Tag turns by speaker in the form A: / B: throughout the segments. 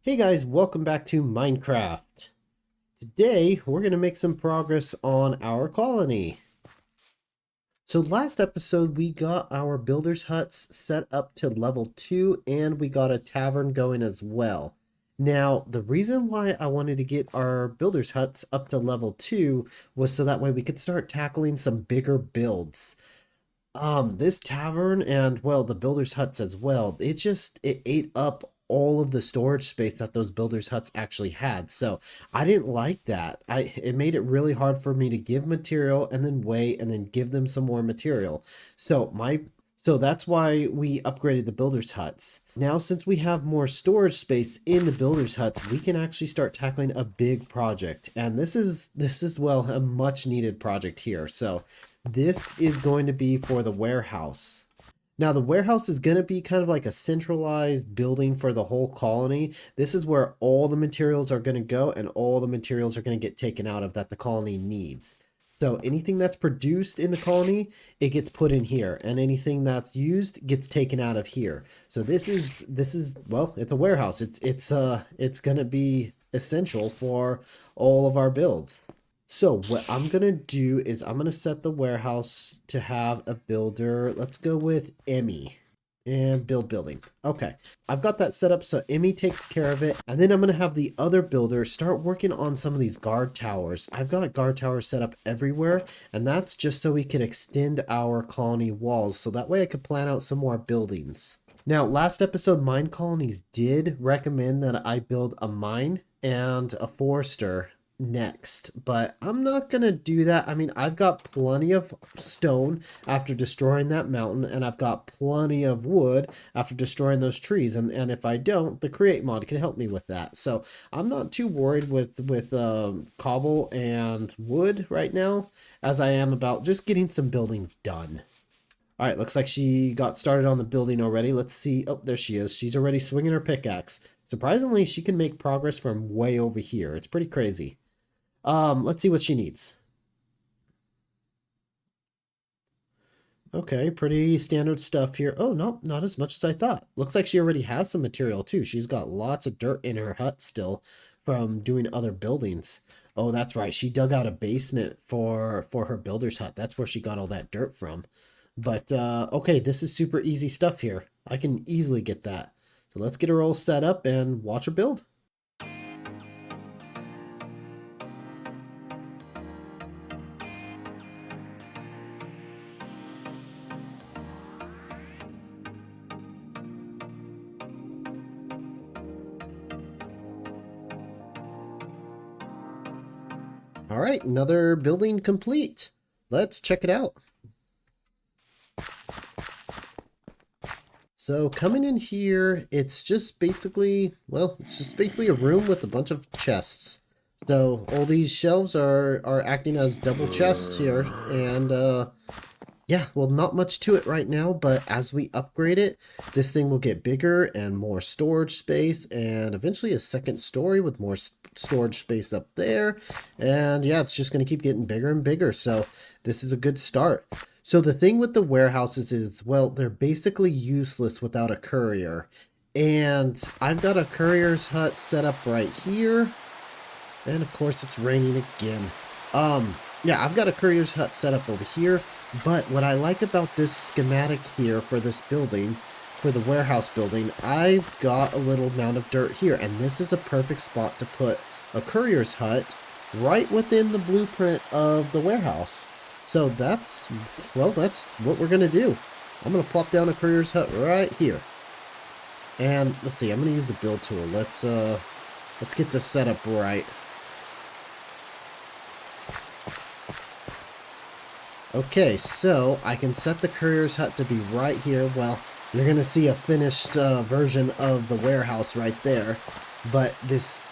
A: Hey guys, welcome back to Minecraft. Today, we're going to make some progress on our colony. So last episode, we got our builder's huts set up to level 2 and we got a tavern going as well. Now, the reason why I wanted to get our builder's huts up to level 2 was so that way we could start tackling some bigger builds. This tavern and, well, the builder's huts as well, it ate up all of the storage space that those builders huts actually had. So I didn't like that. It made it really hard for me to give material and then wait and then give them some more material. So that's why we upgraded the builders huts. Now, since we have more storage space in the builders huts, we can actually start tackling a big project. And this is well, a much needed project here. So this is going to be for the warehouse. Now, the warehouse is going to be kind of like a centralized building for the whole colony. This is where all the materials are going to go and all the materials are going to get taken out of that the colony needs. So anything that's produced in the colony, it gets put in here, and anything that's used gets taken out of here. So this is well, it's a warehouse. It's going to be essential for all of our builds. So what I'm going to do is I'm going to set the warehouse to have a builder. Let's go with Emmy and build building. Okay, I've got that set up so Emmy takes care of it. And then I'm going to have the other builder start working on some of these guard towers. I've got guard towers set up everywhere, and that's just so we can extend our colony walls. So that way I could plan out some more buildings. Now, last episode, Minecolonies did recommend that I build a mine and a forester next, but I'm not gonna do that. I mean, I've got plenty of stone after destroying that mountain, and I've got plenty of wood after destroying those trees, and if I don't, the create mod can help me with that. So I'm not too worried with cobble and wood right now as I am about just getting some buildings done. All right, looks like she got started on the building already. Let's see. Oh, there she is. She's already swinging her pickaxe. Surprisingly, she can make progress from way over here. It's pretty crazy. Let's see what she needs. Okay, pretty standard stuff here. Oh, no, not as much as I thought. Looks like she already has some material too. She's got lots of dirt in her hut still from doing other buildings. Oh, that's right. She dug out a basement for her builder's hut. That's where she got all that dirt from. But okay, this is super easy stuff here. I can easily get that. So let's get her all set up and watch her build. All right, another building complete. Let's check it out. So coming in here, it's just basically, well, it's just basically a room with a bunch of chests. So all these shelves are acting as double chests here, and yeah, well, not much to it right now, but as we upgrade it, this thing will get bigger and more storage space, and eventually a second story with more storage space up there. And yeah, it's just going to keep getting bigger and bigger. So this is a good start. So the thing with the warehouses is, well, they're basically useless without a courier. And I've got a courier's hut set up right here. And of course it's raining again. Yeah, I've got a courier's hut set up over here. But what I like about this schematic here for this building, for the warehouse building, I've got a little mound of dirt here, and this is a perfect spot to put a courier's hut right within the blueprint of the warehouse. So that's, well, that's what we're going to do. I'm going to plop down a courier's hut right here. And let's see, I'm going to use the build tool. Let's get this set up right. Okay, so I can set the courier's hut to be right here. Well, you're going to see a finished version of the warehouse right there. But this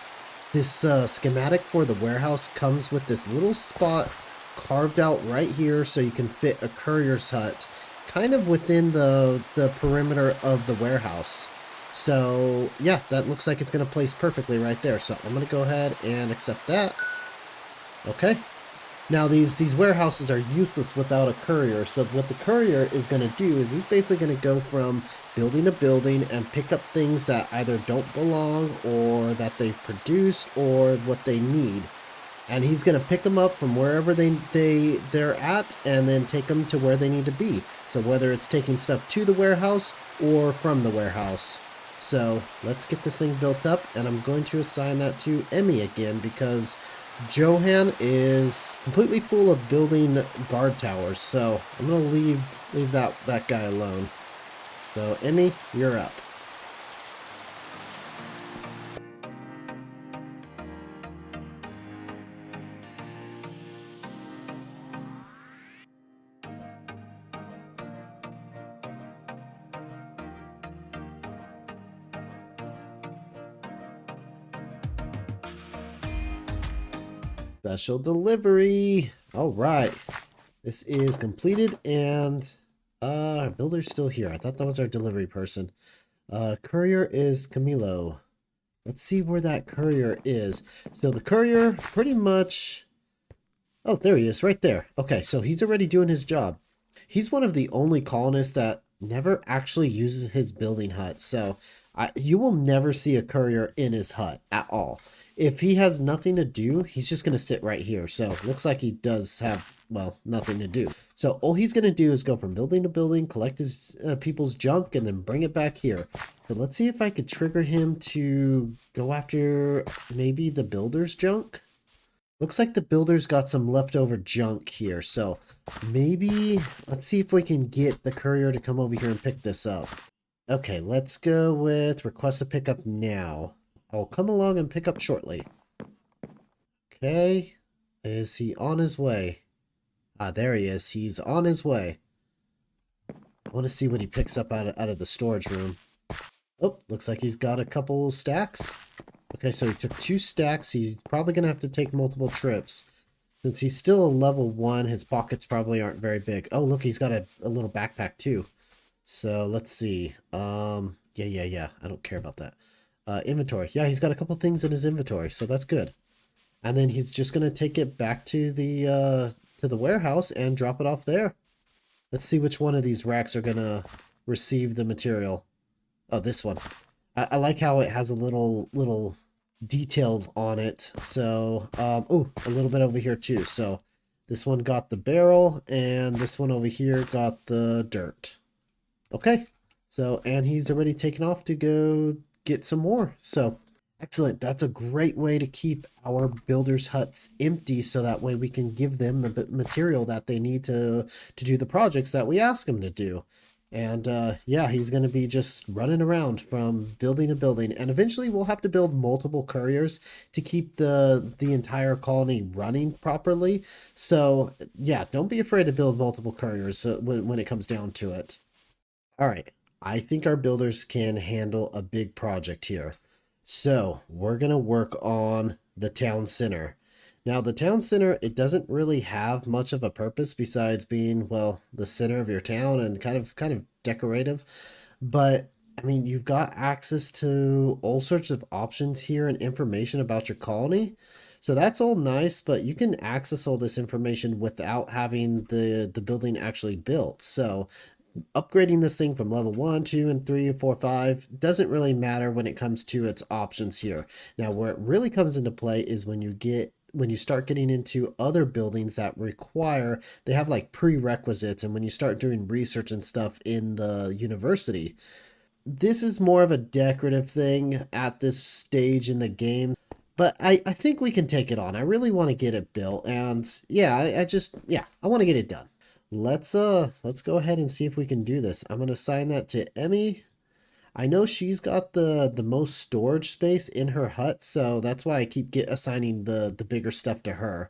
A: schematic for the warehouse comes with this little spot carved out right here so you can fit a courier's hut kind of within the perimeter of the warehouse. So yeah, that looks like it's going to place perfectly right there. So I'm going to go ahead and accept that. Okay. Now these warehouses are useless without a courier. So what the courier is going to do is he's basically going to go from building to building and pick up things that either don't belong or that they've produced or what they need. And he's going to pick them up from wherever they're at and then take them to where they need to be. So whether it's taking stuff to the warehouse or from the warehouse. So let's get this thing built up, and I'm going to assign that to Emmy again because Johan is completely full of building guard towers. So I'm going to leave that guy alone. So Emmy, you're up. Special delivery. All right. This is completed, and our builder's still here. I thought that was our delivery person. Courier is Camilo. Let's see where that courier is. So the courier pretty much... Oh, there he is, right there. Okay, so he's already doing his job. He's one of the only colonists that never actually uses his building hut. So you will never see a courier in his hut at all. If he has nothing to do, he's just going to sit right here. So it looks like he does have, well, nothing to do. So all he's going to do is go from building to building, collect his people's junk, and then bring it back here. So let's see if I could trigger him to go after maybe the builder's junk. Looks like the builder's got some leftover junk here. So maybe let's see if we can get the courier to come over here and pick this up. Okay, let's go with request a pickup now. I'll come along and pick up shortly. Okay. Is he on his way? Ah, there he is. He's on his way. I want to see what he picks up out of the storage room. Oh, looks like he's got a couple stacks. Okay, so he took 2 stacks. He's probably going to have to take multiple trips. Since he's still a level 1, his pockets probably aren't very big. Oh, look, he's got a little backpack too. So let's see. Yeah. I don't care about that. Inventory. Yeah, he's got a couple things in his inventory, so that's good. And then he's just going to take it back to the warehouse and drop it off there. Let's see which one of these racks are going to receive the material. Oh, this one. I like how it has a little detailed on it. So, oh, a little bit over here too. So this one got the barrel and this one over here got the dirt. Okay. So, and he's already taken off to go get some more. So excellent. That's a great way to keep our builders' huts empty, so that way we can give them the material that they need to do the projects that we ask them to do. And yeah, he's going to be just running around from building to building, and eventually we'll have to build multiple couriers to keep the entire colony running properly. So yeah, don't be afraid to build multiple couriers when it comes down to it. All right, I think our builders can handle a big project here. So we're going to work on the town center. Now the town center, it doesn't really have much of a purpose besides being, well, the center of your town and kind of decorative. But I mean, you've got access to all sorts of options here and information about your colony. So that's all nice, but you can access all this information without having the building actually built. So upgrading this thing from level 1, 2, and 3, 4, 5 doesn't really matter when it comes to its options here. Now, where it really comes into play is when you start getting into other buildings that require, they have like prerequisites, and when you start doing research and stuff in the university. This is more of a decorative thing at this stage in the game, but I think we can take it on. I really want to get it built, and yeah, I want to get it done. Let's go ahead and see if we can do this. I'm going to assign that to Emmy. I know she's got the most storage space in her hut, so that's why I keep assigning the bigger stuff to her.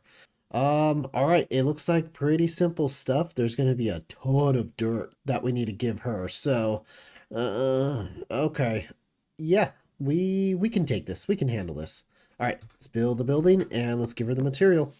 A: All right, it looks like pretty simple stuff. There's going to be a ton of dirt that we need to give her. So, okay. Yeah, we can take this. We can handle this. All right, let's build the building and let's give her the material.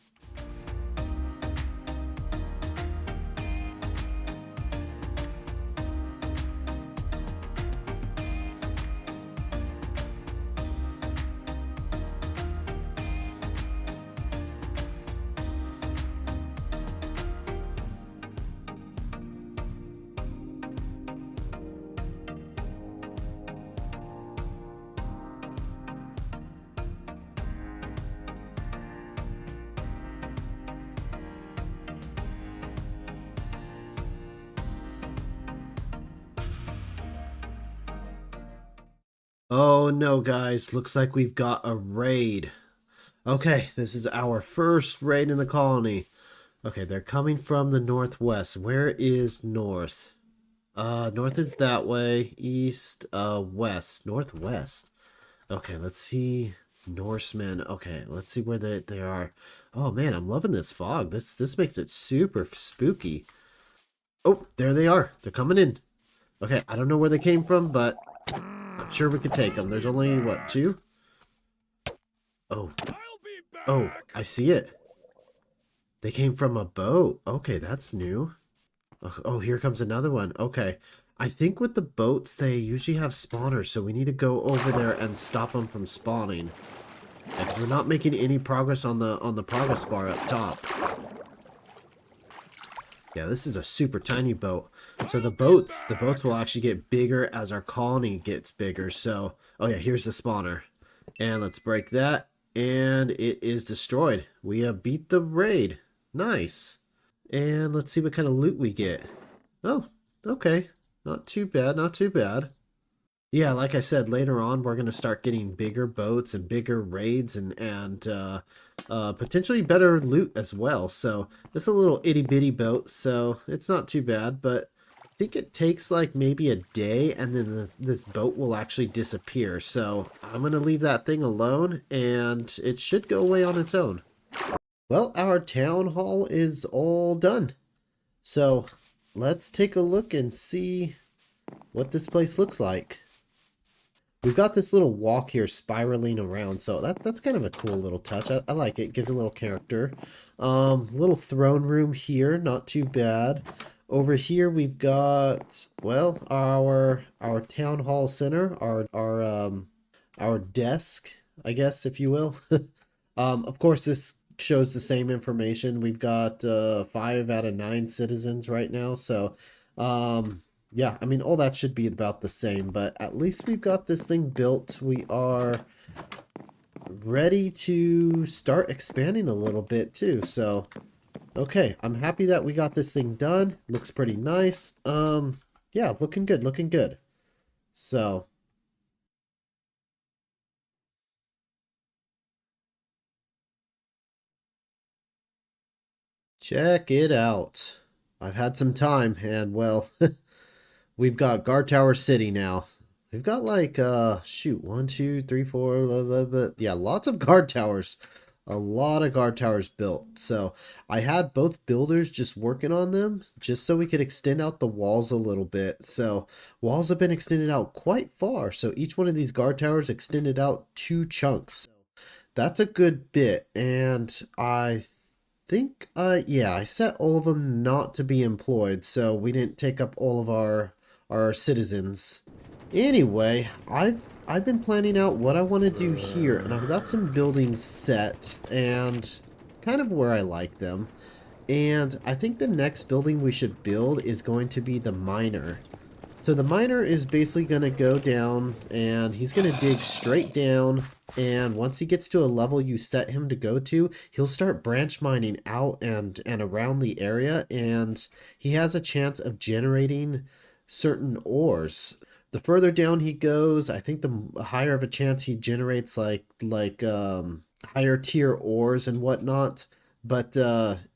A: Oh no, guys. Looks like we've got a raid. Okay, this is our first raid in the colony. Okay, they're coming from the northwest. Where is north? North is that way. East, west. Northwest. Okay, let's see. Norsemen. Okay, let's see where they are. Oh man, I'm loving this fog. This makes it super spooky. Oh, there they are. They're coming in. Okay, I don't know where they came from, but I'm sure we could take them. There's only, what, two? Oh. Oh, I see it. They came from a boat. Okay, that's new. Oh, here comes another one. Okay. I think with the boats, they usually have spawners, so we need to go over there and stop them from spawning. Because we're not making any progress on the progress bar up top. Yeah, this is a super tiny boat. So the boats will actually get bigger as our colony gets bigger. So, oh yeah, here's the spawner. And let's break that. And it is destroyed. We have beat the raid. Nice. And let's see what kind of loot we get. Oh, okay. Not too bad, not too bad. Yeah, like I said, later on we're going to start getting bigger boats and bigger raids and potentially better loot as well. So this is a little itty bitty boat, so it's not too bad, but I think it takes like maybe a day and then this boat will actually disappear. So I'm going to leave that thing alone and it should go away on its own. Well, our town hall is all done. So let's take a look and see what this place looks like. We've got this little walk here spiraling around, so that's kind of a cool little touch. I like it. Gives a little character. Little throne room here, not too bad. Over here we've got, well, our town hall center, our desk, I guess, if you will. Of course, this shows the same information. We've got 5 out of 9 citizens right now, so yeah, I mean, all that should be about the same, but at least we've got this thing built. We are ready to start expanding a little bit too. So, okay, I'm happy that we got this thing done. Looks pretty nice. Yeah, looking good, looking good. So, check it out. I've had some time and well, we've got Guard Tower City now. We've got like, shoot, 1, 2, 3, 4, blah, blah, blah. Yeah, lots of guard towers. A lot of guard towers built. So I had both builders just working on them just so we could extend out the walls a little bit. So walls have been extended out quite far. So each one of these guard towers extended out 2 chunks. That's a good bit. And I think, yeah, I set all of them not to be employed. So we didn't take up all of our citizens. Anyway, I've been planning out what I want to do here, and I've got some buildings set and kind of where I like them. And I think the next building we should build is going to be the miner. So the miner is basically going to go down and he's going to dig straight down, and once he gets to a level you set him to go to, he'll start branch mining out and around the area, and he has a chance of generating certain ores. The further down he goes, I think the higher of a chance he generates like higher tier ores and whatnot. But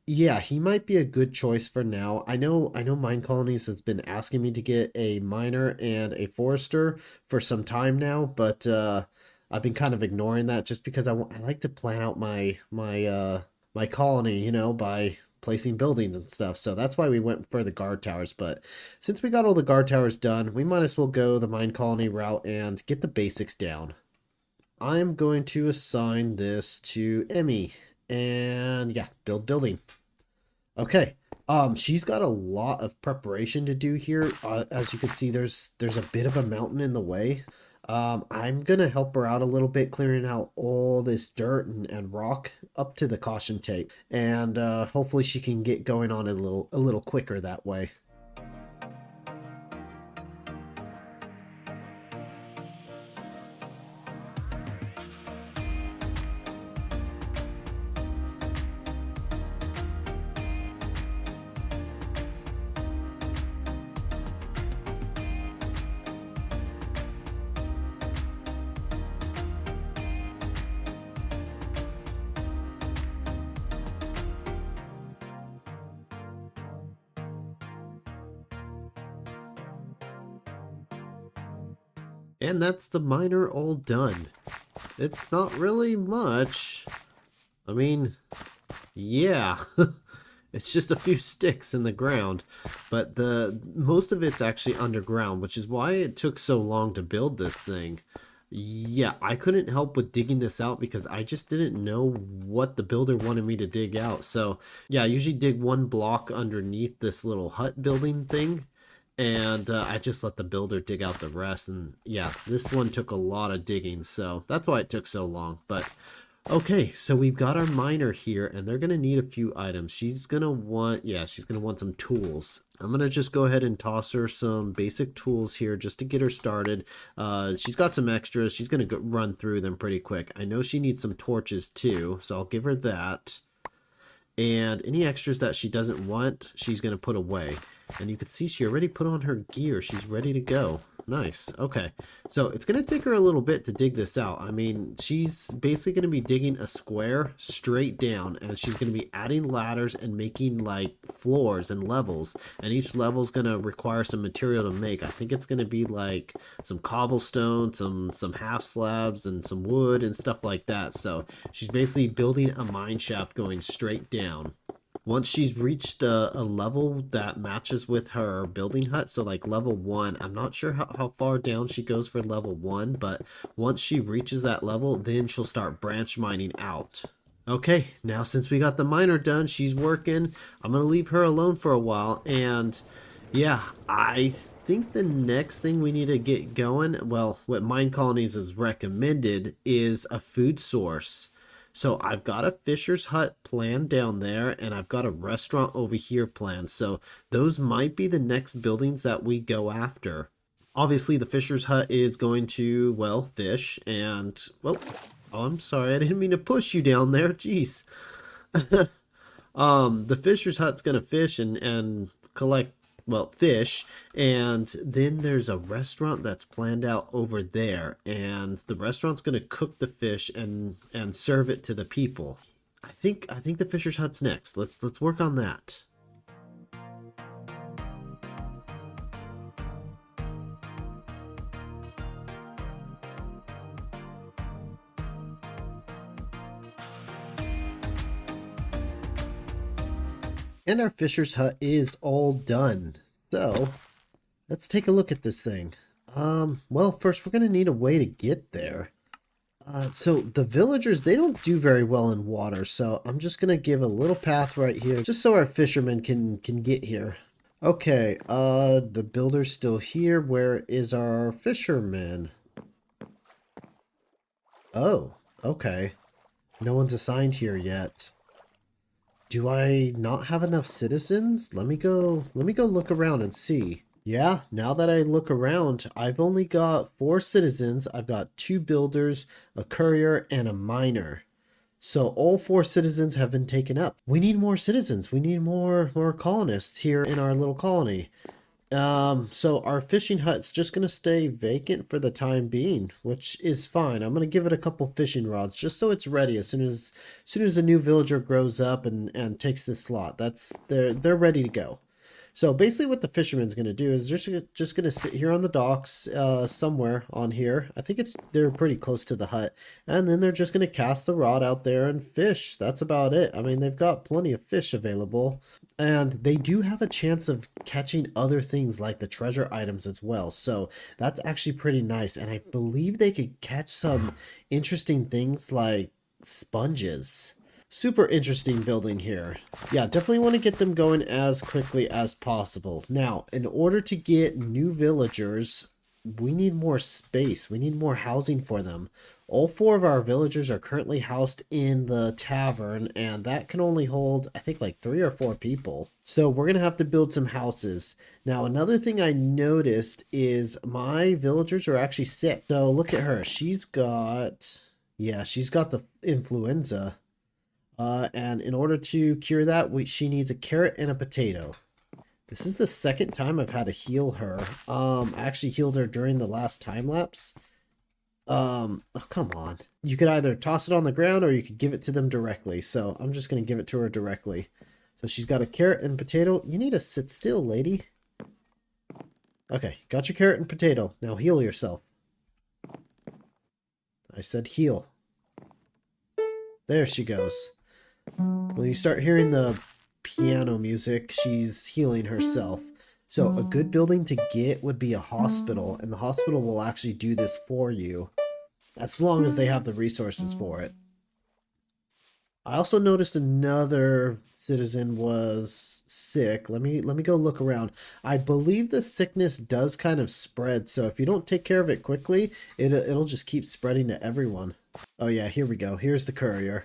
A: yeah, he might be a good choice for now. I know Minecolonies has been asking me to get a miner and a forester for some time now, but I've been kind of ignoring that just because I like to plan out my colony, you know, by placing buildings and stuff. So that's why we went for the guard towers. But since we got all the guard towers done, we might as well go the mine colony route and get the basics down. I'm going to assign this to Emmy. And yeah, build building. Okay. She's got a lot of preparation to do here. As you can see, there's a bit of a mountain in the way. I'm gonna help her out a little bit, clearing out all this dirt and rock up to the caution tape, and hopefully she can get going on it a little quicker that way. And that's the miner all done. It's not really much. I mean, yeah. It's just a few sticks in the ground, but most of it's actually underground, which is why it took so long to build this thing. Yeah, I couldn't help with digging this out because I just didn't know what the builder wanted me to dig out. So yeah, I usually dig one block underneath this little hut building thing, and I just let the builder dig out the rest. And yeah, this one took a lot of digging, so that's why it took so long. But okay, so we've got our miner here, and they're going to need a few items. She's going to want, yeah, she's going to want some tools. I'm going to just go ahead and toss her some basic tools here just to get her started. She's got some extras. She's going to run through them pretty quick. I know she needs some torches too, so I'll give her that. And any extras that she doesn't want, she's going to put away. And you can see she already put on her gear. She's ready to go. Nice. Okay. So it's going to take her a little bit to dig this out. I mean, she's basically going to be digging a square straight down, and she's going to be adding ladders and making like floors and levels. And each level is going to require some material to make. I think it's going to be like some cobblestone, some half slabs, and some wood and stuff like that. So she's basically building a mine shaft going straight down. Once she's reached a level that matches with her building hut, so like level 1, I'm not sure how far down she goes for level 1, but once she reaches that level, then she'll start branch mining out. Okay, now since we got the miner done, she's working. I'm going to leave her alone for a while, and yeah, I think the next thing we need to get going, well, what Minecolonies has recommended is a food source. So I've got a fisher's hut planned down there, and I've got a restaurant over here planned. So those might be the next buildings that we go after. Obviously, the fisher's hut is going to, well, fish. And, well, oh, I'm sorry. I didn't mean to push you down there. Jeez. The fisher's hut's going to fish and collect, well, fish, and then there's a restaurant that's planned out over there, and the restaurant's going to cook the fish and serve it to the people. I think the fisher's hut's next. Let's work on that. And our fisher's hut is all done. So let's take a look at this thing. Well, first we're going to need a way to get there. So the villagers, they don't do very well in water. So I'm just going to give a little path right here just so our fishermen can get here. Okay, the builder's still here. Where is our fisherman? Oh, okay. No one's assigned here yet. Do I not have enough citizens? Let me go look around and see. Yeah, now that I look around, I've only got 4 citizens. I've got 2 builders, a courier, and a miner. So all 4 citizens have been taken up. We need more citizens. We need more colonists here in our little colony. So our fishing hut's just going to stay vacant for the time being, which is fine. I'm going to give it a couple fishing rods just so it's ready as soon as a new villager grows up and takes this slot. They're ready to go. So basically what the fisherman's going to do is just going to sit here on the docks somewhere on here. I think they're pretty close to the hut. And then they're just going to cast the rod out there and fish. That's about it. I mean, they've got plenty of fish available. And they do have a chance of catching other things like the treasure items as well. So that's actually pretty nice. And I believe they could catch some interesting things like sponges. Super interesting building here. Yeah, definitely want to get them going as quickly as possible. Now, in order to get new villagers, we need more space. We need more housing for them. All 4 of our villagers are currently housed in the tavern, and that can only hold, I think, like 3 or 4 people. So we're going to have to build some houses. Now, another thing I noticed is my villagers are actually sick. So look at her. She's got the influenza. And in order to cure that, she needs a carrot and a potato. This is the second time I've had to heal her. I actually healed her during the last time lapse. Oh, come on. You could either toss it on the ground or you could give it to them directly. So I'm just going to give it to her directly. So she's got a carrot and potato. You need to sit still, lady. Okay, got your carrot and potato. Now heal yourself. I said heal. There she goes. When you start hearing the piano music, she's healing herself. So a good building to get would be a hospital, and the hospital will actually do this for you, as long as they have the resources for it. I also noticed another citizen was sick. Let me go look around. I believe the sickness does kind of spread, so if you don't take care of it quickly, it'll just keep spreading to everyone. Oh yeah, here we go. Here's the courier.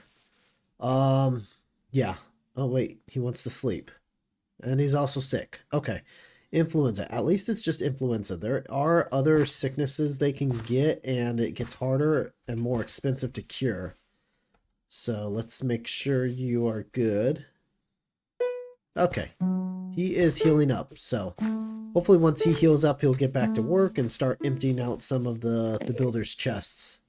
A: Yeah. Oh wait, he wants to sleep. And he's also sick. Okay. Influenza. At least it's just influenza. There are other sicknesses they can get, and it gets harder and more expensive to cure. So let's make sure you are good. Okay. He is healing up. So hopefully once he heals up, he'll get back to work and start emptying out some of the builder's chests.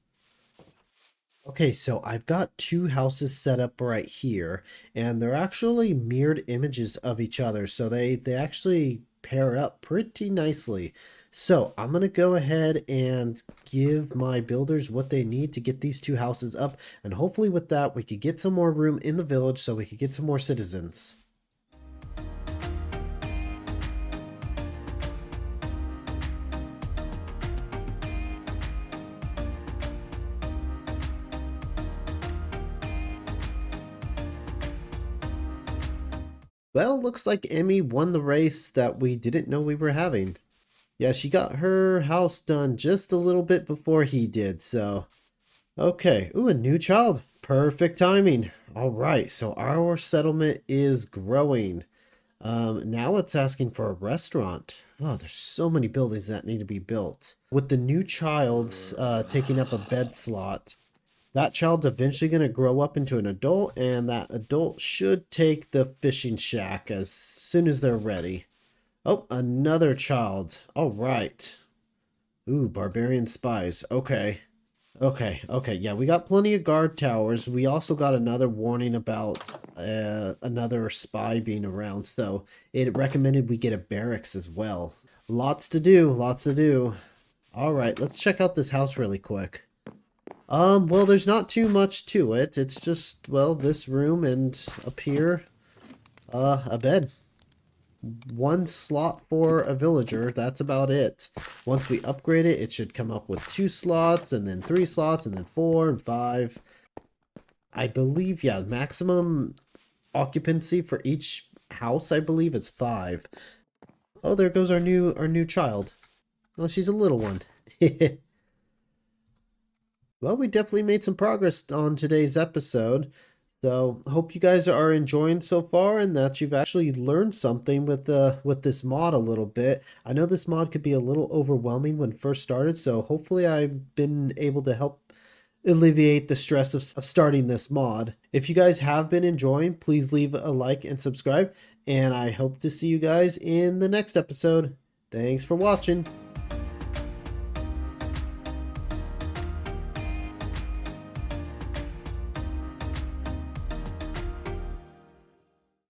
A: Okay, so I've got two houses set up right here, and they're actually mirrored images of each other, so they actually pair up pretty nicely. So I'm going to go ahead and give my builders what they need to get these two houses up, and hopefully with that we could get some more room in the village so we could get some more citizens. Well, looks like Emmy won the race that we didn't know we were having. Yeah, she got her house done just a little bit before he did, so... Okay, ooh, a new child. Perfect timing. All right, so our settlement is growing. Now it's asking for a restaurant. Oh, there's so many buildings that need to be built. With the new child taking up a bed slot, that child's eventually going to grow up into an adult, and that adult should take the fishing shack as soon as they're ready. Oh, another child. All right. Ooh, barbarian spies. Okay. Okay. Yeah, we got plenty of guard towers. We also got another warning about another spy being around, so it recommended we get a barracks as well. Lots to do. All right, let's check out this house really quick. Well, there's not too much to it. It's just, well, this room and up here, a bed. One slot for a villager. That's about it. Once we upgrade it, it should come up with 2 slots, and then 3 slots, and then 4 and 5. I believe, yeah, maximum occupancy for each house, I believe, is 5. Oh, there goes our new child. Oh, she's a little one. Well, we definitely made some progress on today's episode. So, hope you guys are enjoying so far, and that you've actually learned something with this mod a little bit. I know this mod could be a little overwhelming when first started, so hopefully I've been able to help alleviate the stress of starting this mod. If you guys have been enjoying, please leave a like and subscribe, and I hope to see you guys in the next episode. Thanks for watching.